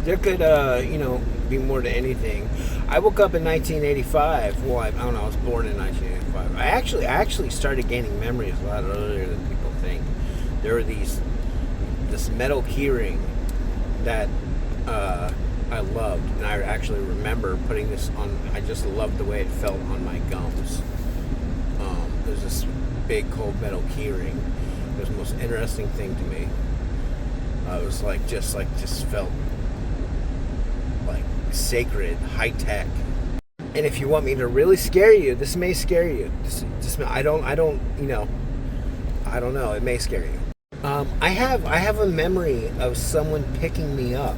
There could, be more to anything. I woke up in 1985. Well, I don't know. I was born in 1985. I actually started gaining memories a lot earlier than people think. There were this metal keyring that I loved, and I actually remember putting this on. I just loved the way it felt on my gums. There's this big cold metal keyring. It was the most interesting thing to me. It was just felt like sacred, high tech. And if you want me to really scare you, this may scare you. I don't know. It may scare you. I have a memory of someone picking me up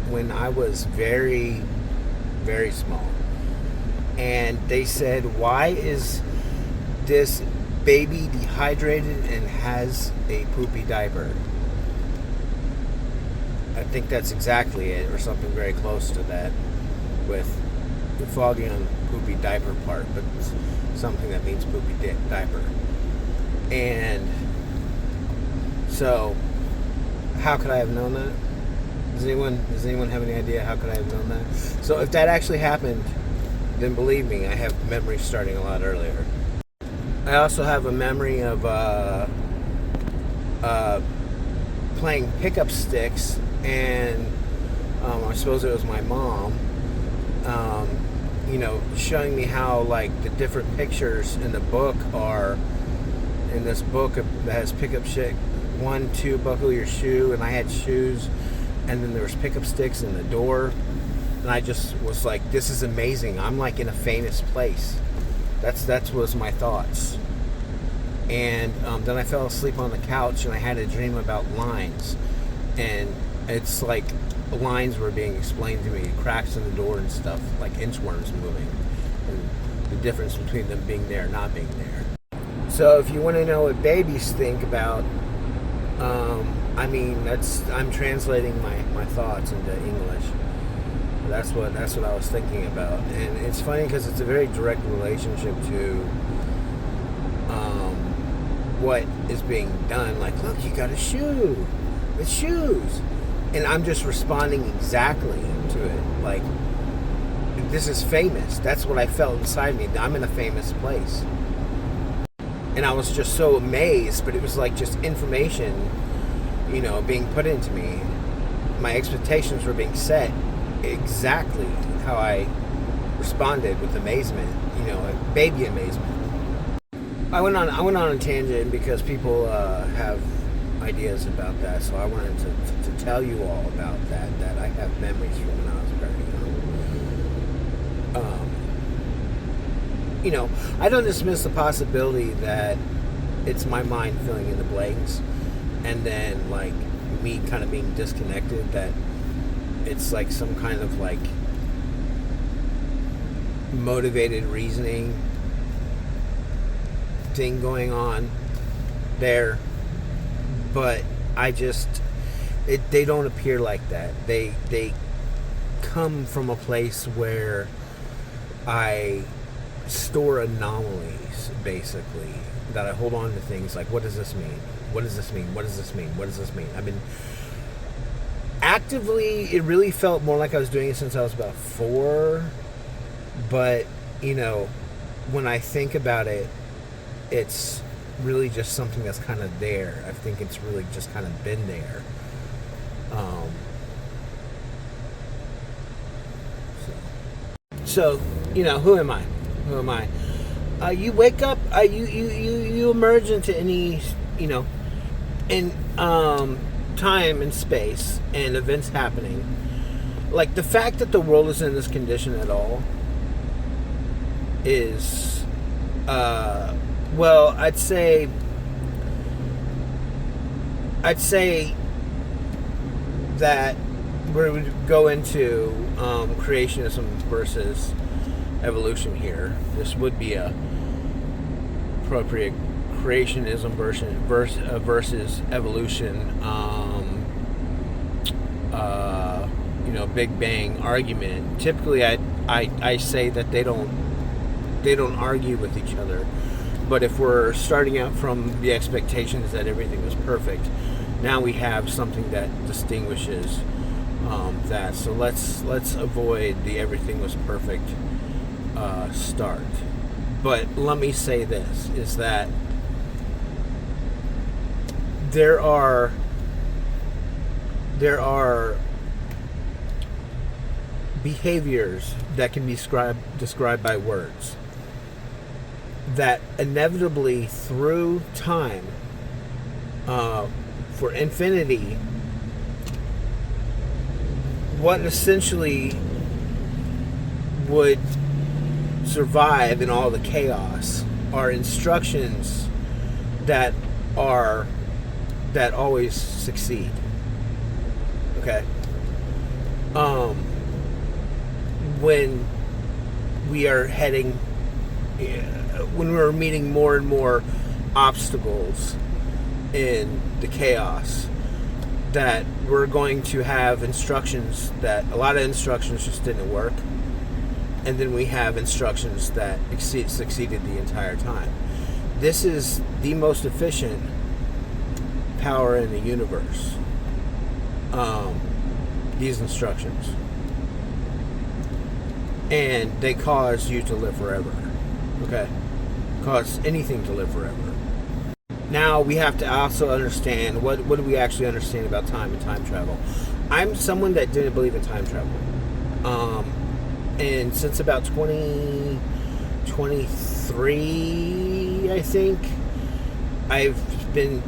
when I was very, very small, and they said, "Why is this baby dehydrated and has a poopy diaper?" I think that's exactly it, or something very close to that, with the foggy on poopy diaper part, but it's something that means poopy diaper. And so, how could I have known that? Does anyone have any idea how could I have known that? So if that actually happened, then believe me, I have memories starting a lot earlier. I also have a memory of playing pickup sticks, and I suppose it was my mom, showing me how like the different pictures in the book are. In this book that has pickup stick 1, 2, buckle your shoe, and I had shoes, and then there was pickup sticks in the door, and I just was like, this is amazing. I'm like in a famous place. That was my thoughts. And then I fell asleep on the couch, and I had a dream about lines, and it's like lines were being explained to me, cracks in the door and stuff, like inchworms moving, and the difference between them being there and not being there. So if you want to know what babies think about, I'm translating my thoughts into English. That's what I was thinking about, and it's funny because it's a very direct relationship to what is being done. Like, look, you got a shoe. It's shoes, and I'm just responding exactly to it. Like, this is famous. That's what I felt inside me. I'm in a famous place. And I was just so amazed, but it was like just information, being put into me. My expectations were being set exactly how I responded with amazement, baby amazement. I went on a tangent because people have ideas about that, so I wanted to tell you all about that I have memories from when I was very young. I don't dismiss the possibility that it's my mind filling in the blanks, and then like me kind of being disconnected, that it's like some kind of like motivated reasoning thing going on there, but they don't appear like that. They come from a place where I store anomalies, basically, that I hold on to things like, what does this mean? What does this mean? What does this mean? What does this mean? I've been actively, it really felt more like I was doing it since I was about 4, but when I think about it, it's really just something that's kind of there. I think it's really just kind of been there. So who am I? Who am I? You wake up, you emerge into any, in time and space and events happening. Like the fact that the world is in this condition at all is, I'd say that we would go into creationism versus evolution here. This would be a appropriate creationism versus evolution, Big Bang argument. Typically, I say that they don't argue with each other. But if we're starting out from the expectations that everything is perfect, now we have something that distinguishes that. So let's avoid the everything was perfect start. But let me say this, is that there are behaviors that can be described by words that inevitably through time, for infinity, what essentially would survive in all the chaos are instructions that always succeed. Okay. When we are when we're meeting more and more obstacles in the chaos, that we're going to have instructions that a lot of instructions just didn't work, and then we have instructions that succeeded the entire time. This is the most efficient power in the universe. These instructions, and they cause you to live forever. Okay, cause anything to live forever. Now we have to also understand what do we actually understand about time and time travel. I'm someone that didn't believe in time travel, and since about 2023, I think I've been,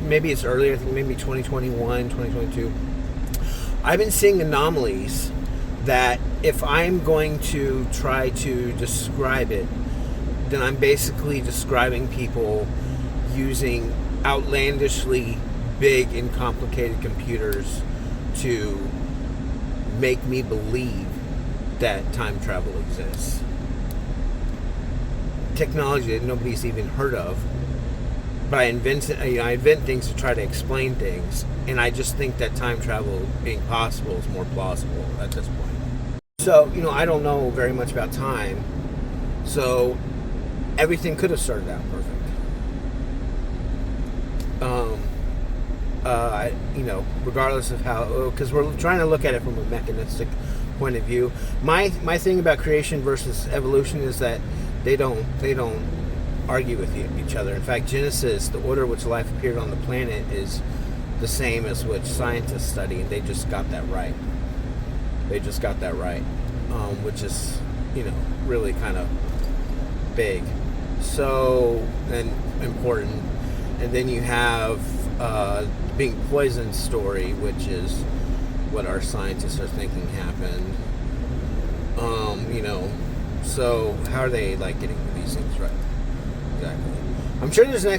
maybe it's earlier, I think maybe 2021, 2022. I've been seeing anomalies that if I'm going to try to describe it, then I'm basically describing people using outlandishly big and complicated computers to make me believe that time travel exists. Technology that nobody's even heard of. But I invent things to try to explain things, and I just think that time travel being possible is more plausible at this point. So, I don't know very much about time, so everything could have started out perfect. Regardless of how, because we're trying to look at it from a mechanistic point of view. My thing about creation versus evolution is that they don't argue with each other. In fact, Genesis, the order which life appeared on the planet, is the same as which scientists study, and they just got that right. Which is, really kind of big. So, and important. And then you have being poisoned story, which is what our scientists are thinking happened. So how are they getting these things right? Exactly. I'm sure there's an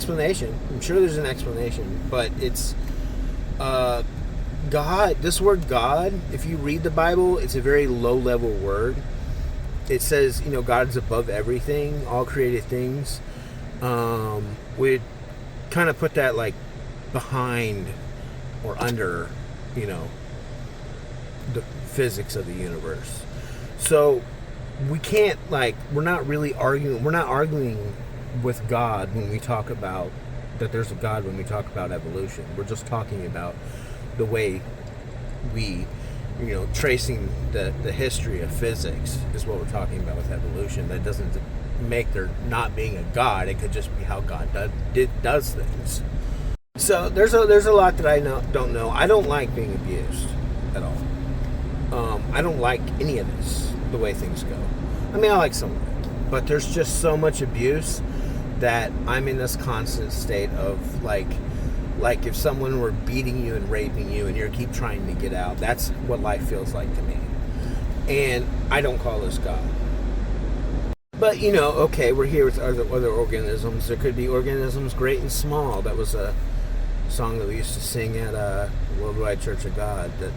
explanation. But it's God. This word God, if you read the Bible, it's a very low-level word. It says, God's above everything, all created things. We kind of put that behind or under, the physics of the universe. So we can't we're not arguing with God when we talk about that there's a God when we talk about evolution. We're just talking about the way we, tracing the history of physics is what we're talking about with evolution. That doesn't make there not being a God. It could just be how God does things. So there's a lot that I don't know. I don't like being abused at all. I don't like any of this, the way things go. I mean, I like some of it, but there's just so much abuse that I'm in this constant state of like if someone were beating you and raping you and you keep trying to get out. That's what life feels like to me. And I don't call this God. But, okay, we're here with other organisms. There could be organisms great and small. That was a song that we used to sing at Worldwide Church of God, that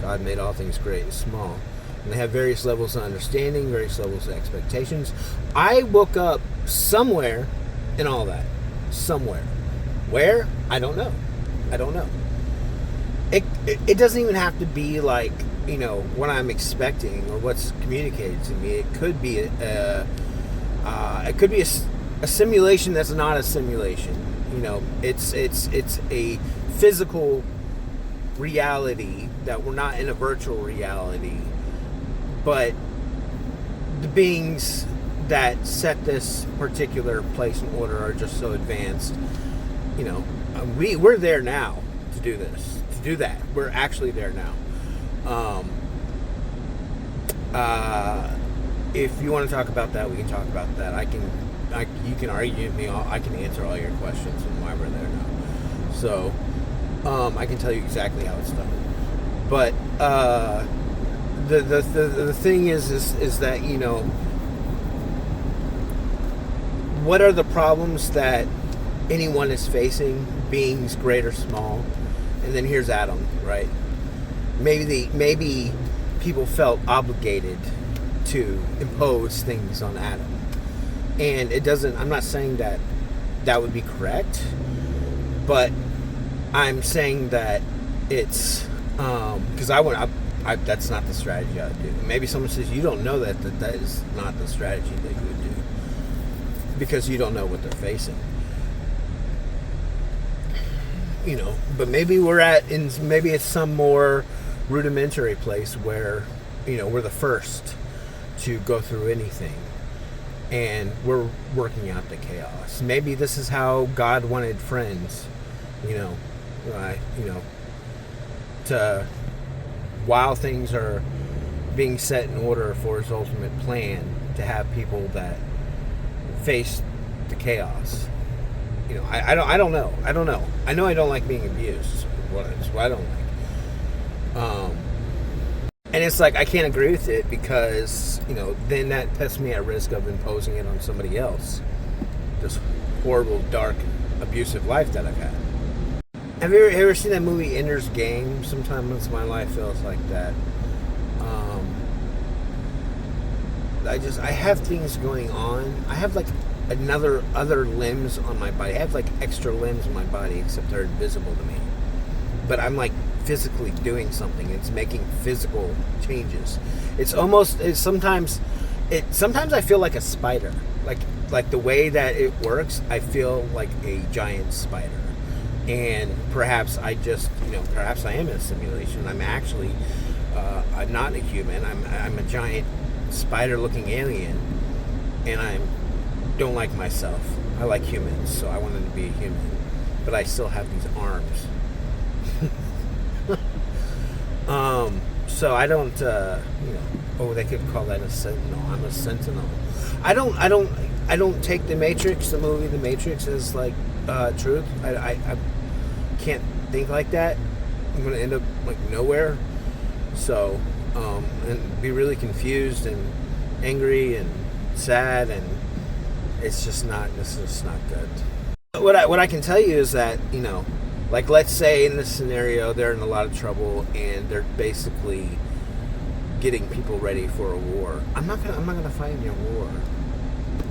God made all things great and small. And they have various levels of understanding, various levels of expectations. I woke up somewhere in all that. Somewhere. Where? I don't know. It doesn't even have to be what I'm expecting or what's communicated to me. It could be a simulation that's not a simulation. It's a physical reality that we're not in a virtual reality, but the beings that set this particular place in order are just so advanced. You know, we're there now to do this, to do that. We're actually there now. If you want to talk about that, we can talk about that. You can argue with me. I can answer all your questions and why we're there now. So, I can tell you exactly how it's done. But the thing is that, you know, what are the problems that anyone is facing, beings great or small? And then here's Adam, right? Maybe people felt obligated to impose things on Adam. And it doesn't, I'm not saying that would be correct, but I'm saying that it's, because that's not the strategy I would do. Maybe someone says, you don't know that is not the strategy that you would do, because you don't know what they're facing. You know, but maybe maybe it's some more rudimentary place where, you know, we're the first to go through anything, and we're working out the chaos. Maybe this is how God wanted friends, you know, to, while things are being set in order for His ultimate plan, to have people that face the chaos. You know, I don't know. I know I don't like being abused. It's what I don't like. And it's like, I can't agree with it, because, you know, then that puts me at risk of imposing it on somebody else. This horrible, dark, abusive life that I've had. Have you ever seen that movie Ender's Game? Sometimes my life feels like that. I have things going on. I have like other limbs on my body. I have like extra limbs on my body, except they're invisible to me. But I'm like physically doing something. It's making physical changes. Sometimes I feel like a spider. Like the way that it works, I feel like a giant spider. And perhaps I am in a simulation. I'm actually I'm not a human. I'm a giant spider-looking alien, and I don't like myself. I like humans, so I wanted to be a human, but I still have these arms. So I don't, they could call that a sentinel. I'm a sentinel. I don't take the movie The Matrix as like truth. I can't think like that. I'm gonna end up like nowhere. So, and be really confused and angry and sad, and this is just not good. What I can tell you is that, you know, like, let's say in this scenario they're in a lot of trouble and they're basically getting people ready for a war. I'm not gonna fight in your war.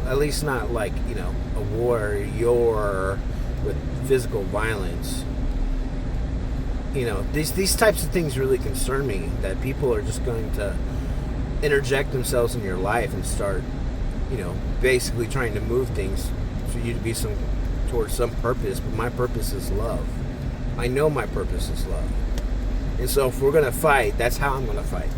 At least not like, you know, a war with physical violence. You know, these types of things really concern me, that people are just going to interject themselves in your life and start, you know, basically trying to move things for you to be towards some purpose. But my purpose is love. I know my purpose is love. And so if we're going to fight, that's how I'm going to fight.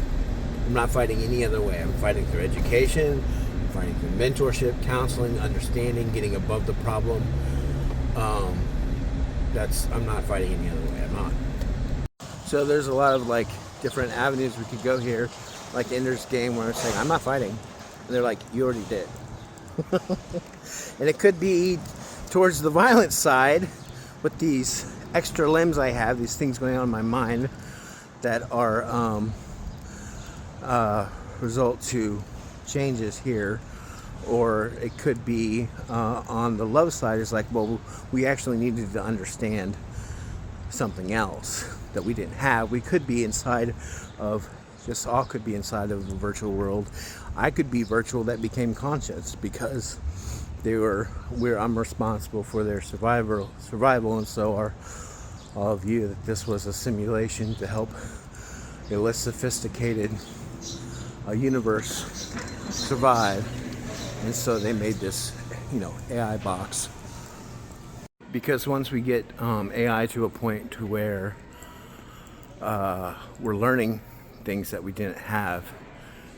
I'm not fighting any other way. I'm fighting through education. I'm fighting through mentorship, counseling, understanding, getting above the problem. I'm not fighting any other way. I'm not. So there's a lot of like different avenues we could go here, like Ender's Game, where I'm saying I'm not fighting, and they're like, you already did. And it could be towards the violent side with these extra limbs I have, these things going on in my mind that are result to changes here. Or it could be on the love side, it's like, well, we actually needed to understand something else that we didn't have. We could be inside of, just all could be inside of the virtual world. I could be virtual that became conscious, because I'm responsible for their survival, and so are all of you, that this was a simulation to help a less sophisticated universe survive. And so they made this, you know, AI box. Because once we get AI to a point to where we're learning things that we didn't have,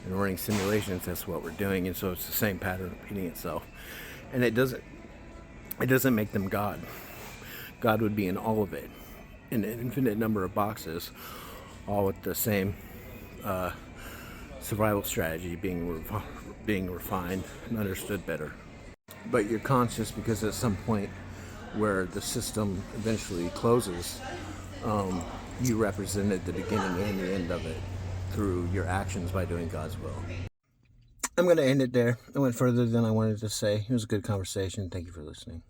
and running simulations. That's what we're doing, and so it's the same pattern repeating itself. And it doesn't make them God. God would be in all of it, in an infinite number of boxes, all with the same survival strategy being refined and understood better. But you're conscious because at some point where the system eventually closes, you represented the beginning and the end of it through your actions by doing God's will. I'm going to end it there. I went further than I wanted to say. It was a good conversation. Thank you for listening.